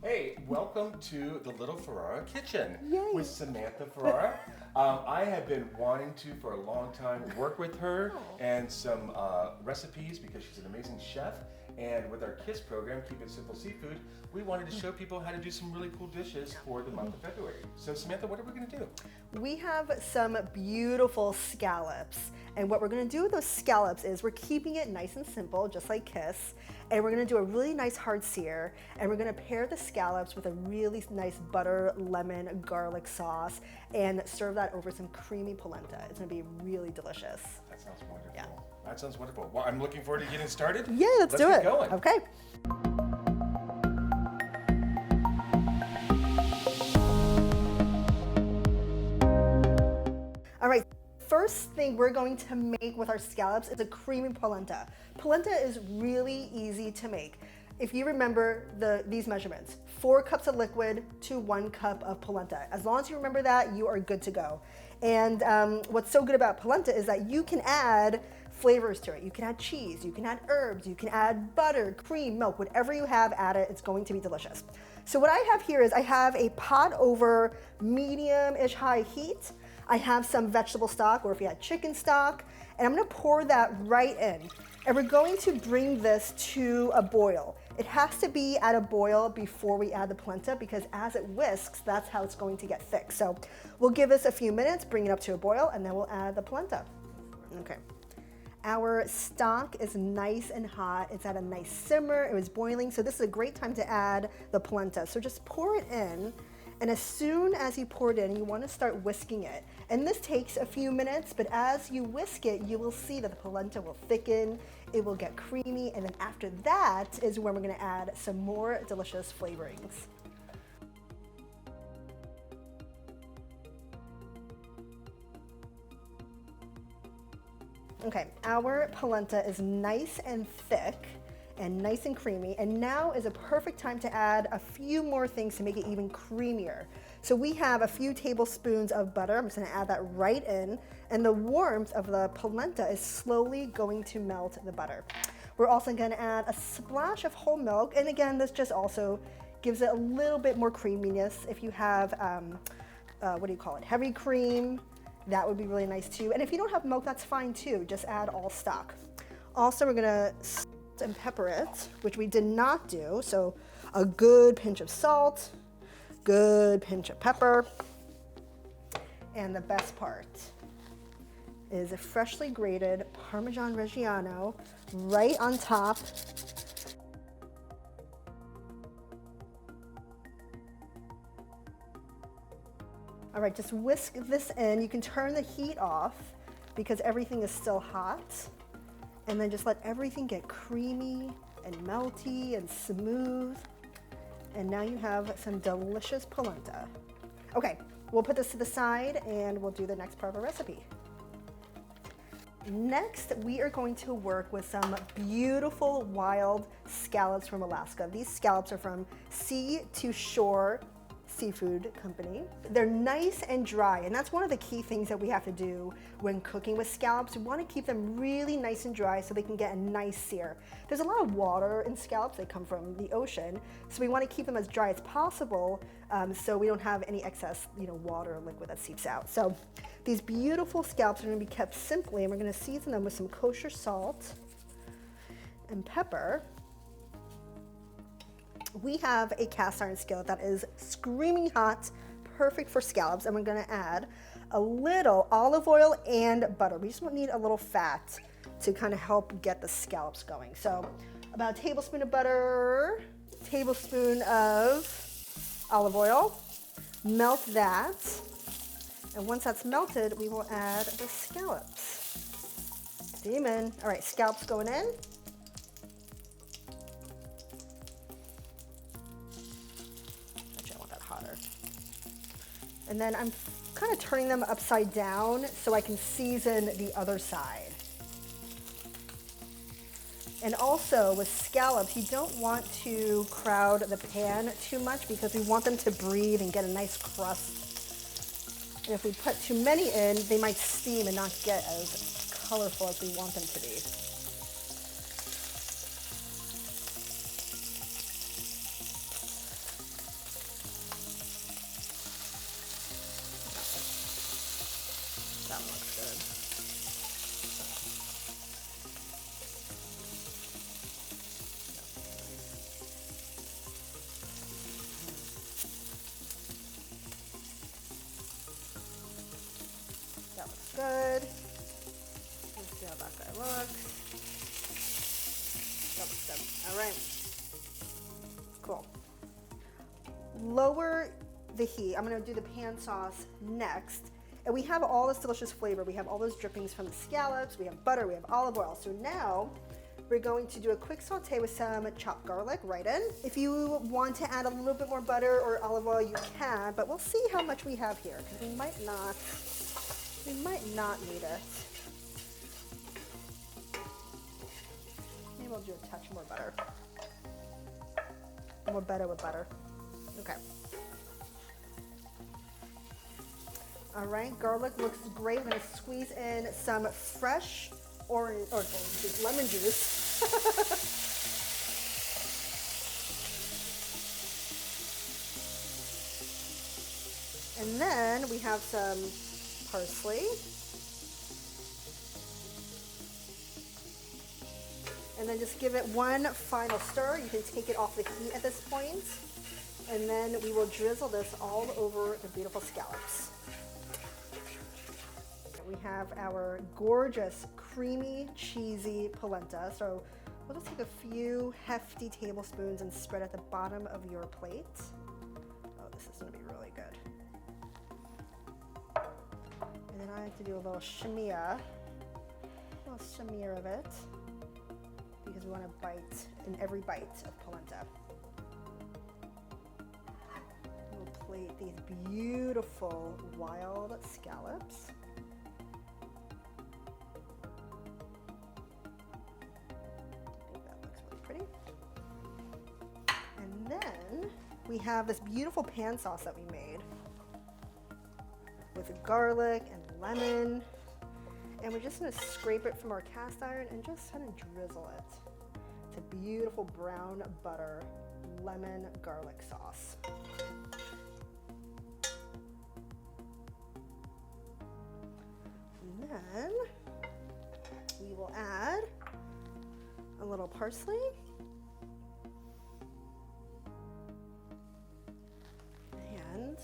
Hey, welcome to the Little Ferraro Kitchen. Yay. With Samantha Ferraro. I have been wanting to, for a long time, work with her and some recipes because she's an amazing chef. And with our KISS program, Keep It Simple Seafood, we wanted to show people how to do some really cool dishes for the month of February. So Samantha, what are we going to do? We have some beautiful scallops. And what we're gonna do with those scallops is we're keeping it nice and simple, just like KISS. And we're gonna do a really nice hard sear. And we're gonna pair the scallops with a really nice butter, lemon, garlic sauce and serve that over some creamy polenta. It's gonna be really delicious. That sounds wonderful. Yeah. That sounds wonderful. Well, I'm looking forward to getting started. Yeah, let's do get it. Going. Okay. All right, first thing we're going to make with our scallops is a creamy polenta. Polenta is really easy to make. If you remember these measurements, 4 cups of liquid to 1 cup of polenta. As long as you remember that, you are good to go. And what's so good about polenta is that you can add flavors to it. You can add cheese, you can add herbs, you can add butter, cream, milk, whatever you have, add it. It's going to be delicious. So what I have here is I have a pot over medium-ish high heat. I have some vegetable stock, or if you had chicken stock, and I'm gonna pour that right in. And we're going to bring this to a boil. It has to be at a boil before we add the polenta because as it whisks, that's how it's going to get thick. So we'll give this a few minutes, bring it up to a boil, and then we'll add the polenta. Okay. Our stock is nice and hot. It's at a nice simmer. It was boiling, so this is a great time to add the polenta. So just pour it in. And as soon as you pour it in, you want to start whisking it. And this takes a few minutes, but as you whisk it, you will see that the polenta will thicken, it will get creamy, and then after that is when we're going to add some more delicious flavorings. Okay, our polenta is nice and thick and nice and creamy, and now is a perfect time to add a few more things to make it even creamier. So we have a few tablespoons of butter. I'm just gonna add that right in, and the warmth of the polenta is slowly going to melt the butter. We're also gonna add a splash of whole milk, and again, this just also gives it a little bit more creaminess. If you have, what do you call it, heavy cream, that would be really nice too. And if you don't have milk, that's fine too, just add all stock. Also, we're gonna and pepper it, which we did not do. So a good pinch of salt, good pinch of pepper. And the best part is a freshly grated Parmesan Reggiano right on top. All right, just whisk this in. You can turn the heat off because everything is still hot. And then just let everything get creamy and melty and smooth. And now you have some delicious polenta. Okay, we'll put this to the side and we'll do the next part of our recipe. Next, we are going to work with some beautiful wild scallops from Alaska. These scallops are from Sea to Shore Seafood Company. They're nice and dry, and that's one of the key things that we have to do when cooking with scallops. We want to keep them really nice and dry so they can get a nice sear. There's a lot of water in scallops. They come from the ocean, so we want to keep them as dry as possible so we don't have any excess water or liquid that seeps out. So these beautiful scallops are going to be kept simply, and we're going to season them with some kosher salt and pepper. We have a cast iron skillet that is screaming hot, perfect for scallops, and we're gonna add a little olive oil and butter. We just need a little fat to kind of help get the scallops going. So about a tablespoon of butter, tablespoon of olive oil, melt that, and once that's melted, we will add the scallops. Steam in. All right, scallops going in. And then I'm kind of turning them upside down so I can season the other side. And also with scallops, you don't want to crowd the pan too much because we want them to breathe and get a nice crust. And if we put too many in, they might steam and not get as colorful as we want them to be. lower the heat. I'm gonna do the pan sauce next. And we have all this delicious flavor. We have all those drippings from the scallops, we have butter, we have olive oil. So now we're going to do a quick saute with some chopped garlic right in. If you want to add a little bit more butter or olive oil, you can, but we'll see how much we have here, because we might not need it. Maybe we'll do a touch more butter. More butter with butter. Okay. All right, garlic looks great. I'm gonna squeeze in some fresh orange, or lemon juice. And then we have some parsley. And then just give it one final stir. You can take it off the heat at this point. And then we will drizzle this all over the beautiful scallops. We have our gorgeous, creamy, cheesy polenta. So we'll just take a few hefty tablespoons and spread at the bottom of your plate. Oh, this is gonna be really good. And then I have to do a little smear of it, because we want to bite in every bite of polenta. We'll plate these beautiful wild scallops. Pretty. And then we have this beautiful pan sauce that we made with garlic and lemon. And we're just gonna scrape it from our cast iron and just kind of drizzle it. It's a beautiful brown butter lemon garlic sauce. And then we will add a little parsley. And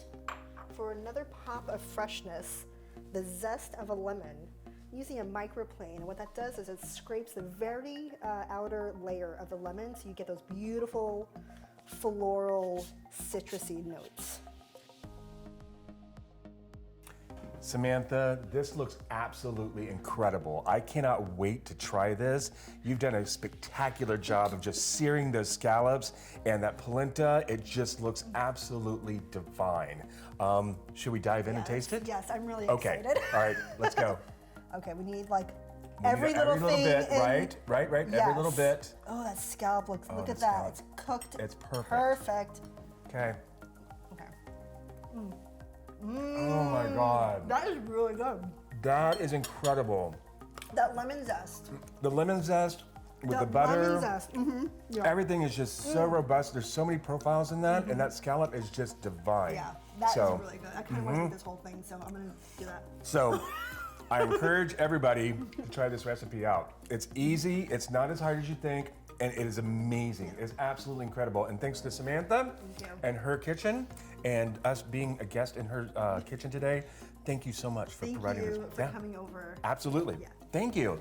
for another pop of freshness, the zest of a lemon, using a microplane. And what that does is it scrapes the very outer layer of the lemon, so you get those beautiful floral citrusy notes. Samantha, this looks absolutely incredible. I cannot wait to try this. You've done a spectacular job of just searing those scallops, and that polenta, it just looks absolutely divine. Should we dive in and taste it? Yes, I'm really Okay. excited. All right, let's go. Okay, we need like We every need little every thing. bit, in- right, Yes. every little bit. Oh, that scallop looks, look the at that. scallop. It's cooked. It's perfect. Perfect. Okay. Okay. Oh my God. That is really good. That is incredible. That lemon zest. The lemon zest with the That butter. lemon zest. Yeah. Everything is just so robust. There's so many profiles in that, and that scallop is just divine. Yeah, that is So, really good. I kind of want to eat this whole thing, so I'm gonna do that. So, I encourage everybody to try this recipe out. It's easy, it's not as hard as you think, and it is amazing. It's absolutely incredible. And thanks to Samantha Thank you. and her kitchen, and us being a guest in her kitchen today, thank you so much for Thank providing you this. for coming over. Absolutely. Yeah. Thank you.